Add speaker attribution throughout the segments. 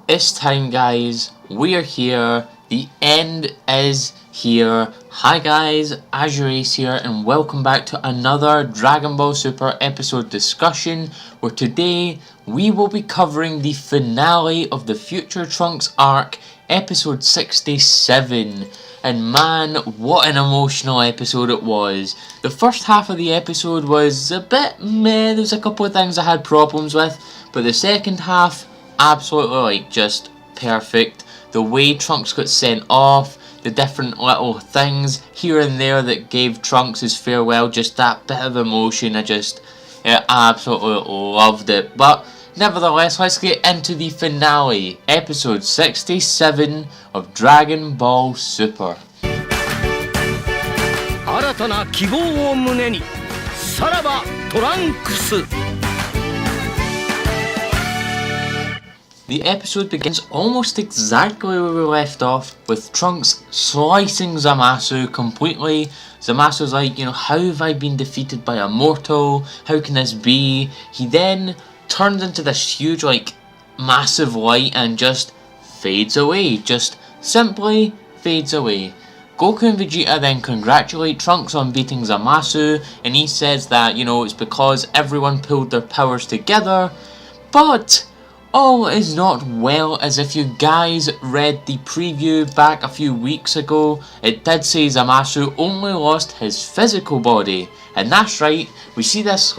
Speaker 1: It's time, guys. We are here. The end is here. Hi guys, AzureAce here, and welcome back to another Dragon Ball Super episode discussion, where today we will be covering the finale of the Future Trunks arc, episode 67. And man, what an emotional episode it was. The first half of the episode was a bit meh, there's a couple of things I had problems with, but the second half, absolutely just perfect. The way Trunks got sent off, the different little things here and there that gave Trunks his farewell, just that bit of emotion, I absolutely loved it. But nevertheless, let's get into the finale, episode 67 of Dragon Ball Super.
Speaker 2: 新たな希望を胸に、さらばトランクス。
Speaker 1: The episode begins almost exactly where we left off, with Trunks slicing Zamasu completely. Zamasu's like, how have I been defeated by a mortal? How can this be? He then turns into this huge, massive light and just fades away. Just simply fades away. Goku and Vegeta then congratulate Trunks on beating Zamasu, and he says that, it's because everyone pulled their powers together. But all is not well, as if you guys read the preview back a few weeks ago, it did say Zamasu only lost his physical body. And that's right, we see this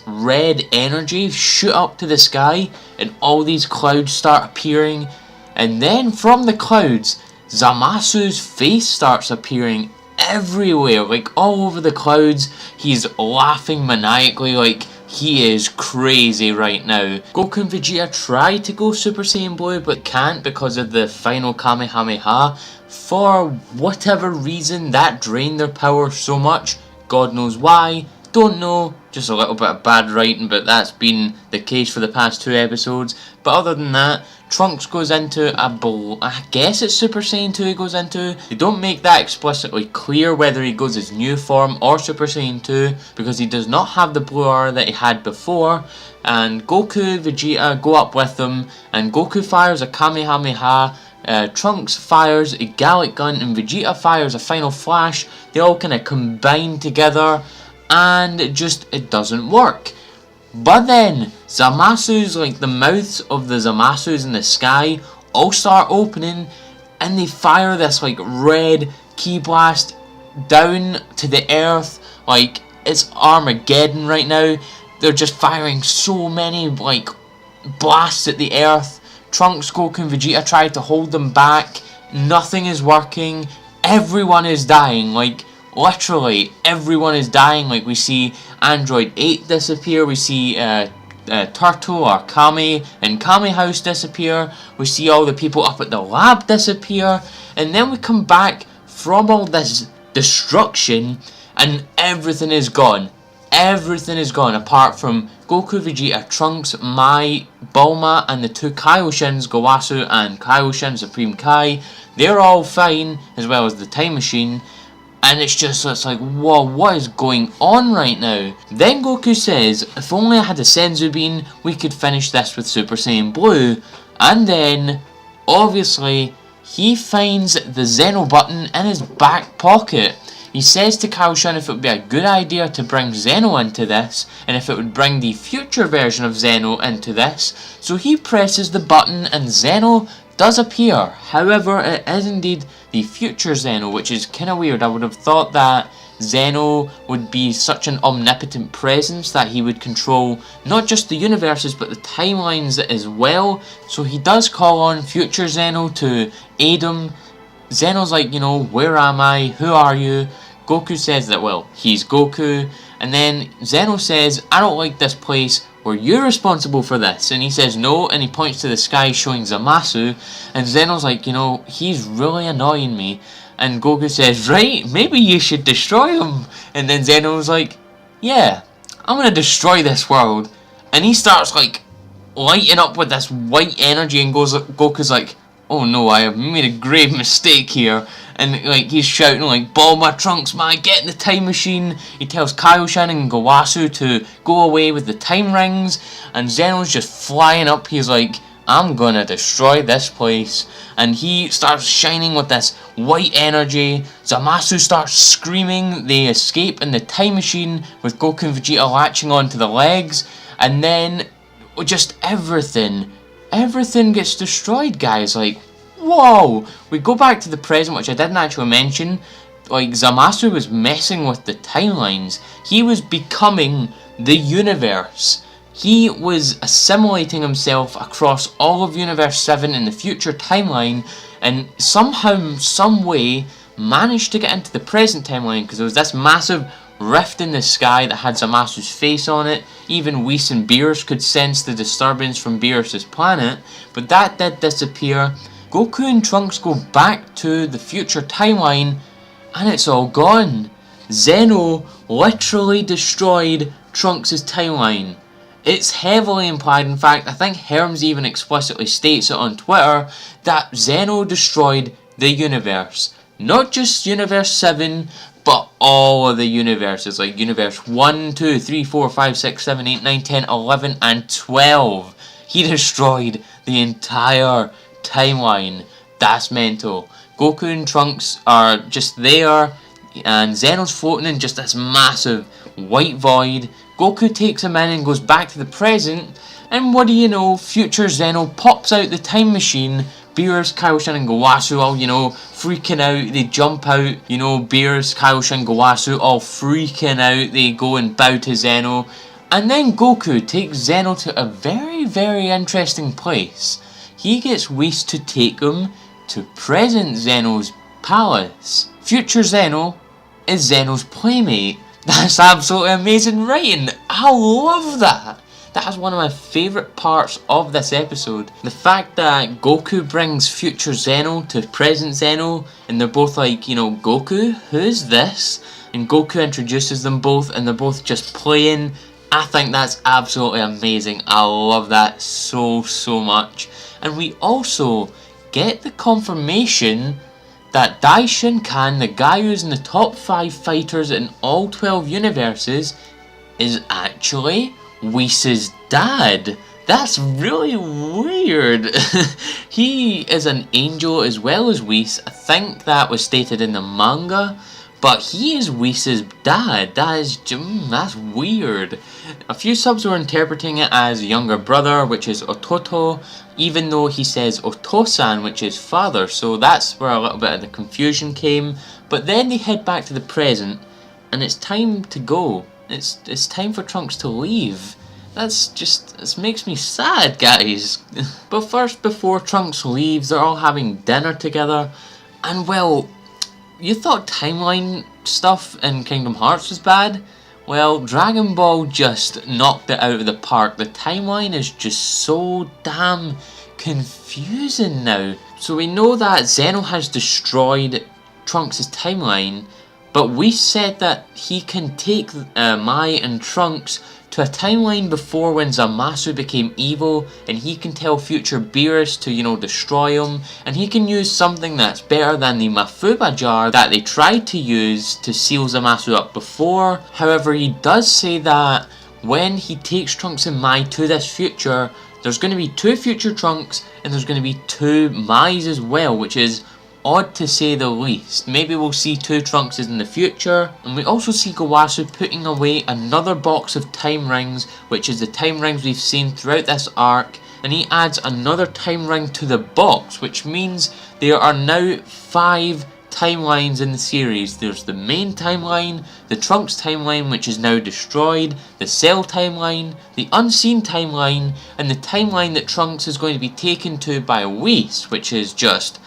Speaker 1: red energy shoot up to the sky and all these clouds start appearing, and then from the clouds Zamasu's face starts appearing everywhere, all over the clouds. He's laughing maniacally, he is crazy right now. Goku and Vegeta try to go Super Saiyan Blue but can't because of the final Kamehameha. For whatever reason, that drained their power so much. God knows why. Don't know. Just a little bit of bad writing, but that's been the case for the past 2 episodes. But other than that, Trunks goes into I guess it's Super Saiyan 2 he goes into. They don't make that explicitly clear whether he goes his new form or Super Saiyan 2, because he does not have the blue aura that he had before. And Goku, Vegeta go up with him, and Goku fires a Kamehameha. Trunks fires a Gallic Gun, and Vegeta fires a Final Flash. They all kind of combine together, and it doesn't work. But then Zamasu's, the mouths of the Zamasus in the sky all start opening, and they fire this red ki blast down to the earth. It's Armageddon right now. They're just firing so many blasts at the earth. Trunks, Goku and Vegeta try to hold them back. Nothing is working. Everyone is dying. Literally, everyone is dying. We see Android 8 disappear, we see Turtle or Kami and Kami House disappear, we see all the people up at the lab disappear, and then we come back from all this destruction and everything is gone. Everything is gone apart from Goku, Vegeta, Trunks, Mai, Bulma, and the 2 Kaioshins, Gowasu and Kaioshin Supreme Kai. They're all fine, as well as the Time Machine. And it's whoa, what is going on right now? Then Goku says, if only I had a Senzu Bean, we could finish this with Super Saiyan Blue. And then, obviously, he finds the Zeno button in his back pocket. He says to Kaioshin if it would be a good idea to bring Zeno into this, and if it would bring the future version of Zeno into this. So he presses the button and Zeno does appear. However, it is indeed the future Zeno, which is kind of weird. I would have thought that Zeno would be such an omnipotent presence that he would control not just the universes but the timelines as well. So he does call on future Zeno to aid him. Zeno's where am I? Who are you? Goku says that, he's Goku. And then Zeno says, I don't like this place. Were you responsible for this? And he says no, and he points to the sky showing Zamasu, and Zeno's he's really annoying me. And Goku says, right, maybe you should destroy him. And then Zeno's yeah, I'm gonna destroy this world. And he starts lighting up with this white energy, and Goku's oh no, I have made a grave mistake here. And he's shouting Bulma, Trunks, man, get in the time machine. He tells Kaioshin and Gowasu to go away with the time rings, and Zeno's just flying up. He's I'm gonna destroy this place. And he starts shining with this white energy. Zamasu starts screaming. They escape in the time machine with Goku and Vegeta latching onto the legs. And then just everything gets destroyed, guys. Like, whoa. We go back to the present, which I didn't actually mention. Like, Zamasu was messing with the timelines. He was becoming the universe. He was assimilating himself across all of Universe 7 in the future timeline, and somehow, some way, managed to get into the present timeline, because there was this massive rift in the sky that had Zamasu's face on it. Even Whis and Beerus could sense the disturbance from Beerus' planet, but that did disappear. Goku and Trunks go back to the future timeline, and it's all gone. Zeno literally destroyed Trunks' timeline. It's heavily implied, in fact, I think Herms even explicitly states it on Twitter, that Zeno destroyed the universe. Not just Universe 7, but all of the universes, like Universe 1, 2, 3, 4, 5, 6, 7, 8, 9, 10, 11, and 12. He destroyed the entire timeline. That's mental. Goku and Trunks are just there, and Zeno's floating in just this massive white void. Goku takes him in and goes back to the present, and what do you know, future Zeno pops out the time machine. Beerus, Kaioshin and Gowasu all, freaking out. They jump out, Beerus, Kaioshin, Gowasu all freaking out. They go and bow to Zeno, and then Goku takes Zeno to a very, very interesting place. He gets Whis to take him to present Zeno's palace. Future Zeno is Zeno's playmate. That's absolutely amazing writing. I love that. That is one of my favourite parts of this episode. The fact that Goku brings future Zeno to present Zeno, and they're both like, Goku, who's this? And Goku introduces them both, and they're both just playing. I think that's absolutely amazing. I love that so much. And we also get the confirmation that Daishinkan, the guy who's in the top 5 fighters in all 12 universes, is actually Whis' dad. That's really weird. He is an angel as well as Whis. I think that was stated in the manga, but he is Whis' dad. That's weird. A few subs were interpreting it as younger brother, which is Ototo, even though he says Otosan, which is father, so that's where a little bit of the confusion came. But then they head back to the present, and it's time to go. It's time for Trunks to leave. This makes me sad, guys. But first, before Trunks leaves, they're all having dinner together, and well, you thought timeline stuff in Kingdom Hearts was bad? Well, Dragon Ball just knocked it out of the park. The timeline is just so damn confusing now. So we know that Zeno has destroyed Trunks' timeline, but we said that he can take Mai and Trunks to a timeline before when Zamasu became evil, and he can tell future Beerus to, destroy him, and he can use something that's better than the Mafuba jar that they tried to use to seal Zamasu up before. However, he does say that when he takes Trunks and Mai to this future, there's going to be 2 future Trunks, and there's going to be 2 Mais as well, which is odd to say the least. Maybe we'll see 2 Trunkses in the future. And we also see Gowasu putting away another box of time rings, which is the time rings we've seen throughout this arc, and he adds another time ring to the box, which means there are now 5 timelines in the series. There's the main timeline, the Trunks timeline, which is now destroyed, the Cell timeline, the Unseen timeline, and the timeline that Trunks is going to be taken to by Whis, which is just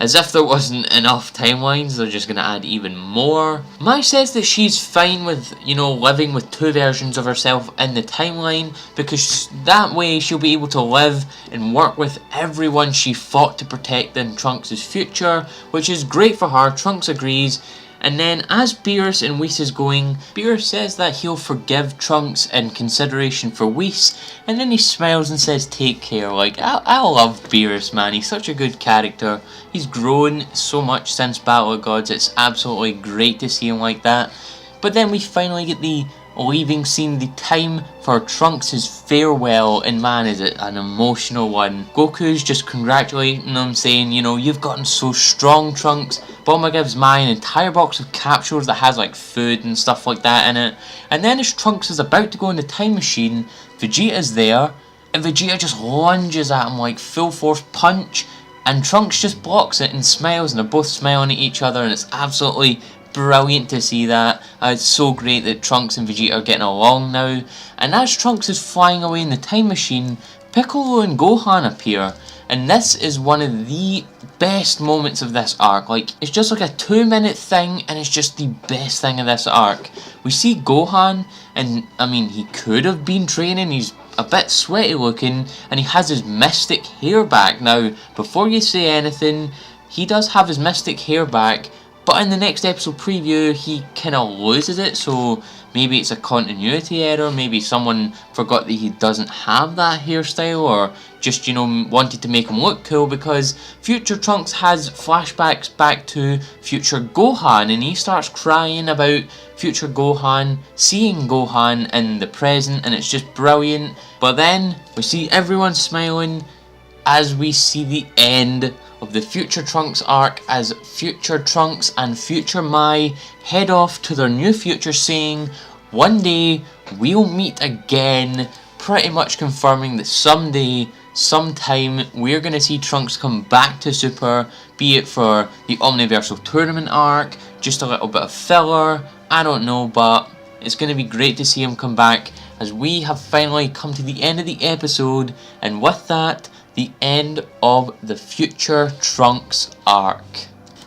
Speaker 1: as if there wasn't enough timelines, they're just going to add even more. Mai says that she's fine with, living with 2 versions of herself in the timeline, because that way she'll be able to live and work with everyone she fought to protect in Trunks' future, which is great for her. Trunks agrees. And then as Beerus and Whis is going, Beerus says that he'll forgive Trunks in consideration for Whis, and then he smiles and says take care. Like, I love Beerus, man. He's such a good character. He's grown so much since Battle of Gods. It's absolutely great to see him like that. But then we finally get the leaving scene, the time for Trunks' farewell, and man, is it an emotional one. Goku's just congratulating him, saying, you know, you've gotten so strong, Trunks. Bulma gives Mai an entire box of capsules that has like food and stuff like that in it. And then as Trunks is about to go in the time machine, Vegeta's there, and Vegeta just lunges at him like full force punch, and Trunks just blocks it and smiles, and they're both smiling at each other, and it's absolutely brilliant to see that. It's so great that Trunks and Vegeta are getting along now. And as Trunks is flying away in the time machine, Piccolo and Gohan appear, and this is one of the best moments of this arc. Like, it's just like a 2-minute thing, and it's just the best thing of this arc. We see Gohan, and I mean, he could have been training, he's a bit sweaty looking, and he has his mystic hair back. Now, before you say anything, he does have his mystic hair back, but in the next episode preview, he kind of loses it, so maybe it's a continuity error, maybe someone forgot that he doesn't have that hairstyle, or just, you know, wanted to make him look cool, because future Trunks has flashbacks back to future Gohan, and he starts crying about future Gohan, seeing Gohan in the present, and it's just brilliant. But then, we see everyone smiling as we see the end of the Future Trunks arc, as future Trunks and future Mai head off to their new future, saying, one day we'll meet again, pretty much confirming that someday, sometime, we're going to see Trunks come back to Super, be it for the Omniversal Tournament arc, just a little bit of filler, I don't know, but it's going to be great to see him come back, as we have finally come to the end of the episode, and with that, the end of the Future Trunks arc.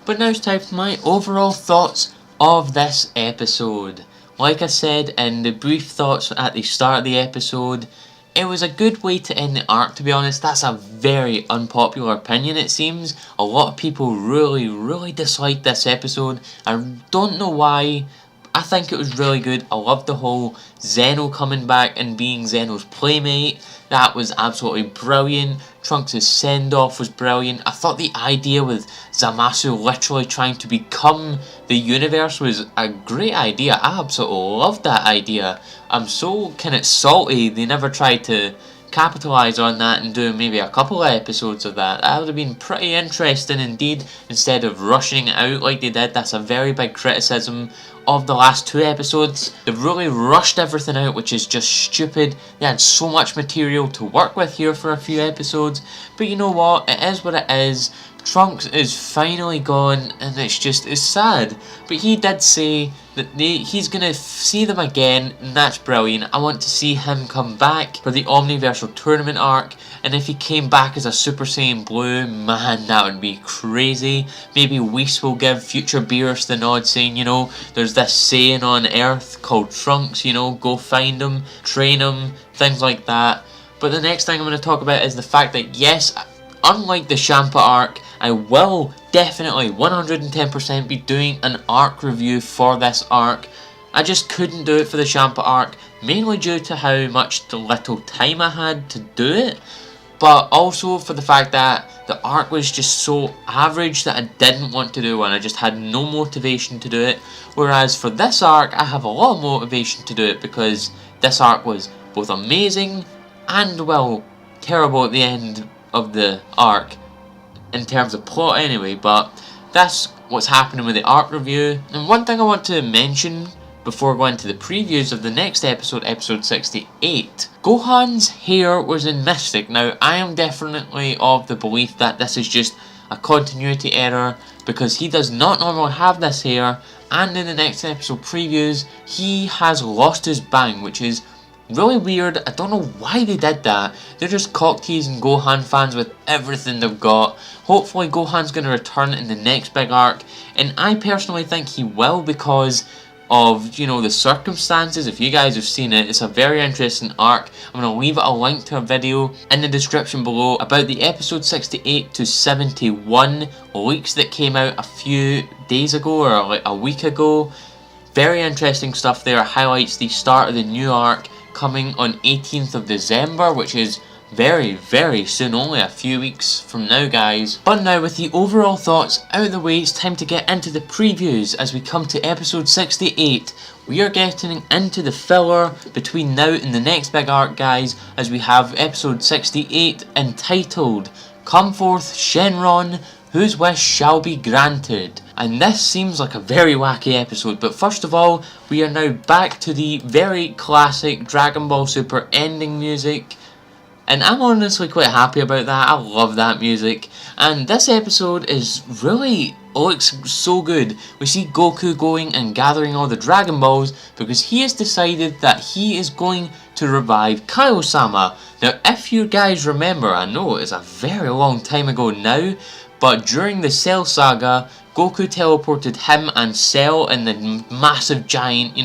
Speaker 1: But now it's time for my overall thoughts of this episode. Like I said in the brief thoughts at the start of the episode, it was a good way to end the arc, to be honest. That's a very unpopular opinion, it seems. A lot of people really disliked this episode. I don't know why. I think it was really good. I loved the whole Zeno coming back and being Zeno's playmate. That was absolutely brilliant. Trunks' send-off was brilliant. I thought the idea with Zamasu literally trying to become the universe was a great idea. I absolutely loved that idea. I'm so kind of salty they never tried to capitalise on that and do maybe a couple of episodes of that. That would have been pretty interesting indeed, instead of rushing it out like they did. That's a very big criticism of the last 2 episodes. They really rushed everything out, which is just stupid. They had so much material to work with here for a few episodes, but you know what, it is what it is. Trunks is finally gone, and it's sad. But he did say that he's going to see them again, and that's brilliant. I want to see him come back for the Omniversal Tournament arc, and if he came back as a Super Saiyan Blue, man, that would be crazy. Maybe Whis will give future Beerus the nod, saying, you know, there's this Saiyan on Earth called Trunks, you know, go find him, train him, things like that. But the next thing I'm going to talk about is the fact that, yes, unlike the Champa arc, I will definitely 110% be doing an arc review for this arc. I just couldn't do it for the Champa arc, mainly due to how much little time I had to do it, but also for the fact that the arc was just so average that I didn't want to do one. I just had no motivation to do it, whereas for this arc I have a lot of motivation to do it, because this arc was both amazing and, well, terrible at the end of the arc, in terms of plot anyway. But that's what's happening with the arc review. And one thing I want to mention before going to the previews of the next episode, episode 68. Gohan's hair was in Mystic. Now, I am definitely of the belief that this is just a continuity error, because he does not normally have this hair, and in the next episode previews, he has lost his bang, which is really weird. I don't know why they did that. They're just cock teasing Gohan fans with everything they've got. Hopefully Gohan's going to return in the next big arc, and I personally think he will, because of, you know, the circumstances. If you guys have seen it, it's a very interesting arc. I'm going to leave a link to a video in the description below about the episode 68 to 71 leaks that came out a few days ago, or like a week ago. Very interesting stuff there. It highlights the start of the new arc coming on 18th of December, which is very soon, only a few weeks from now, guys. But now, with the overall thoughts out of the way, it's time to get into the previews as we come to episode 68, we are getting into the filler between now and the next big arc, guys, as we have episode 68 entitled Come Forth Shenron, Whose Wish Shall Be Granted. And this seems like a very wacky episode, but first of all, we are now back to the very classic Dragon Ball Super ending music. And I'm honestly quite happy about that. I love that music. And this episode looks so good. We see Goku going and gathering all the Dragon Balls because he has decided that he is going to revive Kaiosama. Now, if you guys remember, I know it's a very long time ago now, but during the Cell Saga, Goku teleported him and Cell in the massive giant,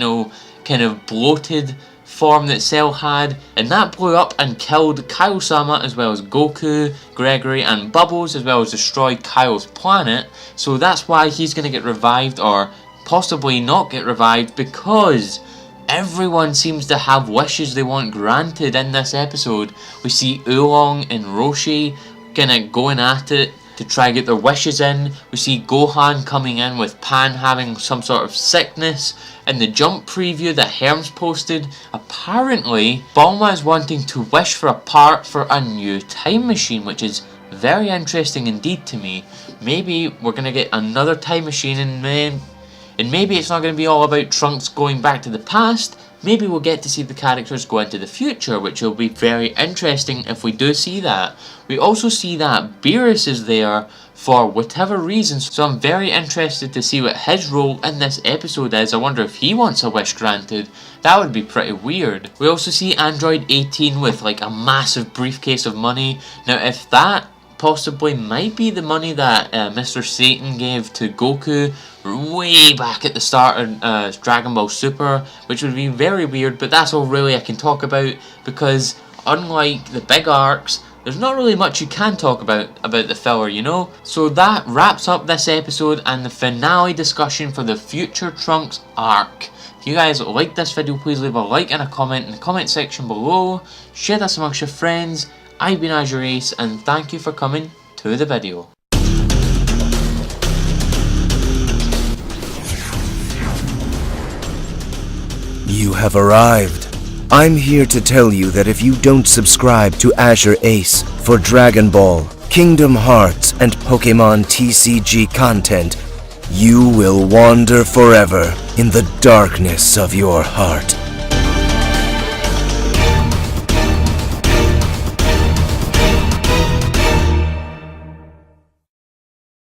Speaker 1: kind of bloated form that Cell had, and that blew up and killed Kaiosama as well as Goku, Gregory and Bubbles, as well as destroyed Kaio's planet. So that's why he's going to get revived, or possibly not get revived, because everyone seems to have wishes they want granted in this episode. We see Oolong and Roshi kind of going at it to try to get their wishes in. We see Gohan coming in with Pan having some sort of sickness. In the Jump preview that Herms posted, apparently Bulma is wanting to wish for a part for a new time machine, which is very interesting indeed to me. Maybe we're going to get another time machine, and maybe it's not going to be all about Trunks going back to the past. Maybe we'll get to see the characters go into the future, which will be very interesting if we do see that. We also see that Beerus is there for whatever reason, so I'm very interested to see what his role in this episode is. I wonder if he wants a wish granted. That would be pretty weird. We also see Android 18 with like a massive briefcase of money. Now, if that possibly might be the money that Mr. Satan gave to Goku way back at the start of Dragon Ball Super, which would be very weird, but that's all really I can talk about, because unlike the big arcs, there's not really much you can talk about the filler, So that wraps up this episode and the finale discussion for the Future Trunks arc. If you guys like this video, please leave a like and a comment in the comment section below. Share this amongst your friends. I've been AzureAce, and thank you for coming to the video.
Speaker 3: You have arrived. I'm here to tell you that if you don't subscribe to AzureAce for Dragon Ball, Kingdom Hearts, and Pokemon TCG content, you will wander forever in the darkness of your heart.